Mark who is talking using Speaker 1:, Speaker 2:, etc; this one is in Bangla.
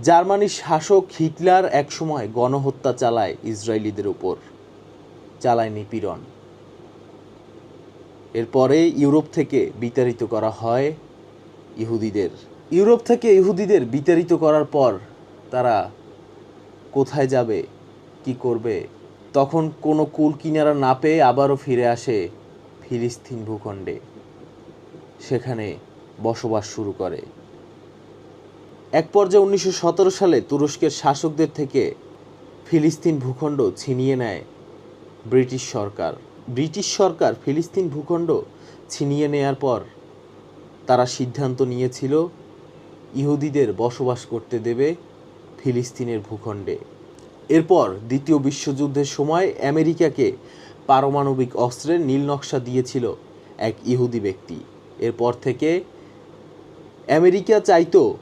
Speaker 1: জার্মানির শাসক হিটলার একসময় গণহত্যা চালায় ইসরায়েলিদের উপর, চালায় নিপীড়ন। এরপরে ইউরোপ থেকে বিতাড়িত করা হয় ইহুদিদের। ইউরোপ থেকে ইহুদিদের বিতাড়িত করার পর তারা কোথায় যাবে, কি করবে, তখন কোনো কুল কিনারা না পেয়ে আবারও ফিরে আসে ফিলিস্তিন ভূখণ্ডে, সেখানে বসবাস শুরু করে। এক পর্যায়ে 1917 সালে তুরস্কের শাসকদের থেকে ফিলিস্তিন ভূখণ্ড ছিনিয়ে নেয় ব্রিটিশ সরকার। ব্রিটিশ সরকার ফিলিস্তিন ভূখণ্ড ছিনিয়ে নেয়ার পর তারা সিদ্ধান্ত নিয়েছিল ইহুদিদের বসবাস করতে দেবে ফিলিস্তিনের ভূখণ্ডে। এরপর দ্বিতীয় বিশ্বযুদ্ধের সময় আমেরিকাকে পারমাণবিক অস্ত্রের নীলনকশা দিয়েছিল এক ইহুদি ব্যক্তি। এরপর থেকে আমেরিকা চাইতো